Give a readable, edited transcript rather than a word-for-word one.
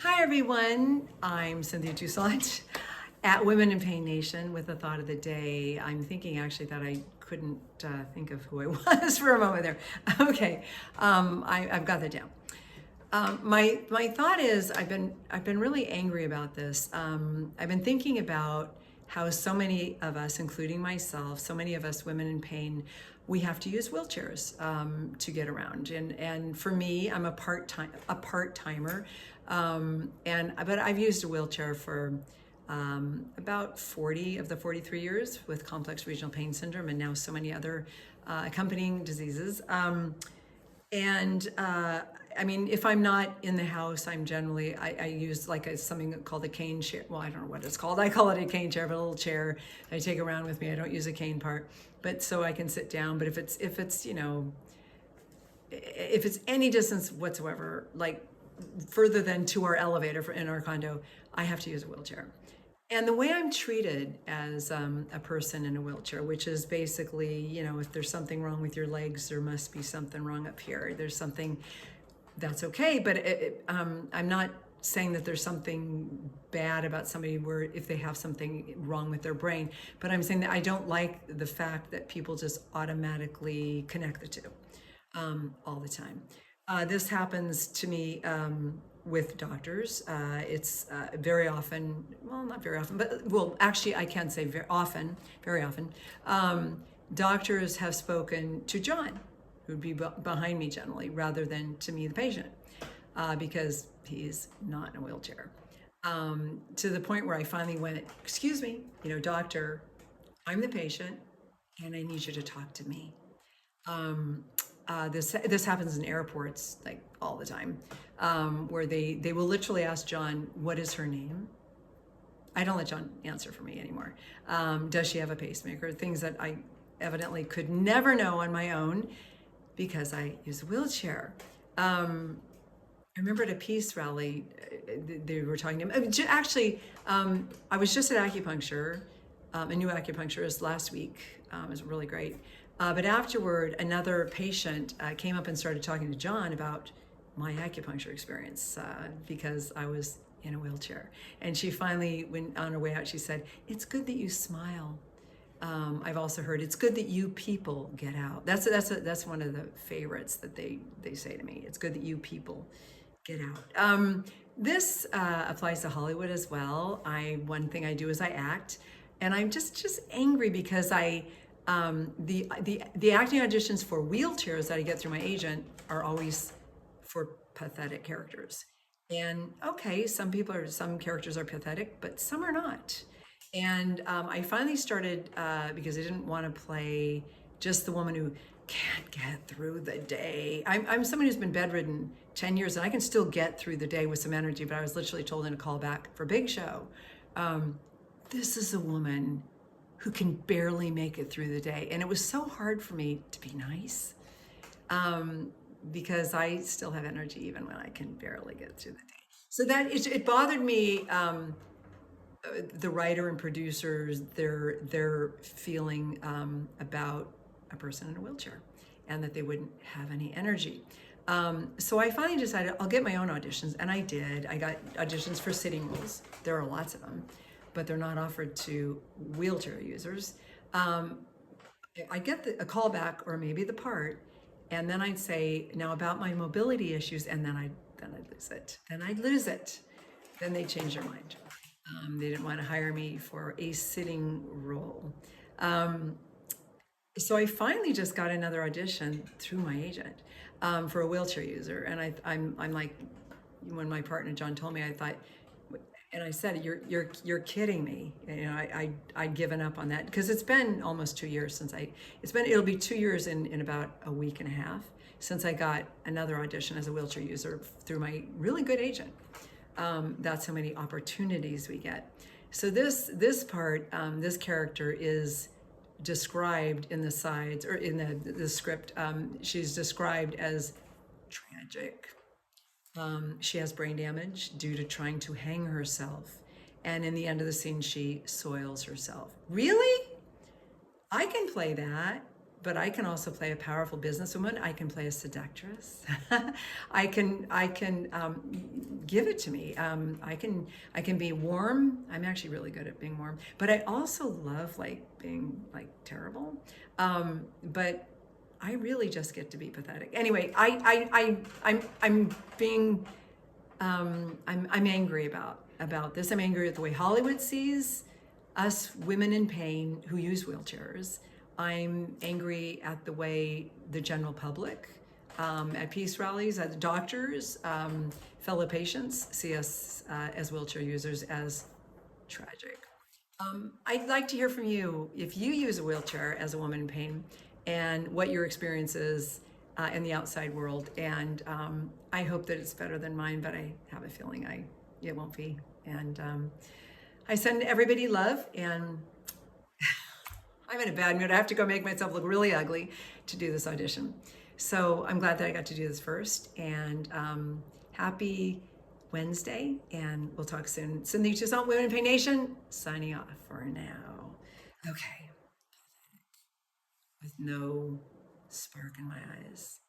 Hi everyone, I'm Cynthia Toussaint at Women in Pain Nation with the thought of the day. I'm thinking actually that I couldn't think of who I was for a moment there. Okay, I've got that down. My thought is I've been really angry about this. I've been thinking about how so many of us, including myself, so many of us women in pain, we have to use wheelchairs to get around. And for me, I'm a part-timer, but I've used a wheelchair for about 40 of the 43 years with complex regional pain syndrome, and now so many other accompanying diseases. I mean, if I'm not in the house, I use like something called a cane chair. Well, I don't know what it's called. I call it a cane chair, but a little chair I take around with me. I don't use a cane part, but so I can sit down. But if it's if it's any distance whatsoever, like further than to our elevator in our condo, I have to use a wheelchair. And the way I'm treated as a person in a wheelchair, which is basically, if there's something wrong with your legs, there must be something wrong up here. There's something that's okay, but I'm not saying that there's something bad about somebody where if they have something wrong with their brain, but I'm saying that I don't like the fact that people just automatically connect the two all the time. This happens to me with doctors. It's very often, well, not very often, but well, actually, I can say very often. Doctors have spoken to John, who'd be behind me generally, rather than to me, the patient, because he's not in a wheelchair. To the point where I finally went, excuse me, doctor, I'm the patient, and I need you to talk to me. This happens in airports like all the time, where they will literally ask John, what is her name? I don't let John answer for me anymore. Does she have a pacemaker? Things that I evidently could never know on my own because I use a wheelchair. I remember at a peace rally, they were talking to him. Actually, I was just at acupuncture, a new acupuncturist last week. It was really great. But afterward, another patient came up and started talking to John about my acupuncture experience because I was in a wheelchair. And she finally, when on her way out, she said, "It's good that you smile." I've also heard it's good that you people get out. That's one of the favorites that they say to me. It's good that you people get out. This applies to Hollywood as well. One thing I do is I act, and I'm just angry because the acting auditions for wheelchairs that I get through my agent are always for pathetic characters. And okay, some characters are pathetic, but some are not. And I finally started because I didn't want to play just the woman who can't get through the day. I'm someone who's been bedridden 10 years, and I can still get through the day with some energy, but I was literally told in a call back for Big Show, this is a woman who can barely make it through the day. And it was so hard for me to be nice because I still have energy even when I can barely get through the day. So it bothered me, the writer and producers, their feeling about a person in a wheelchair and that they wouldn't have any energy. So I finally decided I'll get my own auditions, and I did. I got auditions for sitting roles. There are lots of them, but they're not offered to wheelchair users. I get a call back or maybe the part, and then I'd say, now about my mobility issues, and then I'd lose it. Then I'd lose it. Then they'd change their mind. They didn't want to hire me for a sitting role. So I finally just got another audition through my agent for a wheelchair user, and I'm like, when my partner John told me, I thought, and I said, "You're kidding me." I'd given up on that because it's been almost 2 years since it'll be 2 years in about a week and a half since I got another audition as a wheelchair user through my really good agent. That's how many opportunities we get. So this character is described in the sides or in the script. She's described as tragic. She has brain damage due to trying to hang herself. And in the end of the scene, she soils herself. Really? I can play that. but I can also play a powerful businesswoman. I can play a seductress. I can give it to me. I can be warm. I'm actually really good at being warm, but I also love like being like terrible. But I really just get to be pathetic. Anyway, I'm being I'm angry about this. I'm angry at the way Hollywood sees us women in pain who use wheelchairs. I'm angry at the way the general public, at peace rallies, at doctors, fellow patients see us as wheelchair users as tragic. I'd like to hear from you if you use a wheelchair as a woman in pain and what your experience is in the outside world. And I hope that it's better than mine, but I have a feeling it won't be. And I send everybody love, and I'm in a bad mood. I have to go make myself look really ugly to do this audition. So I'm glad that I got to do this first. And happy Wednesday, and we'll talk soon. Cynthia Toussaint, Women in Pain Nation, signing off for now. Okay, with no spark in my eyes.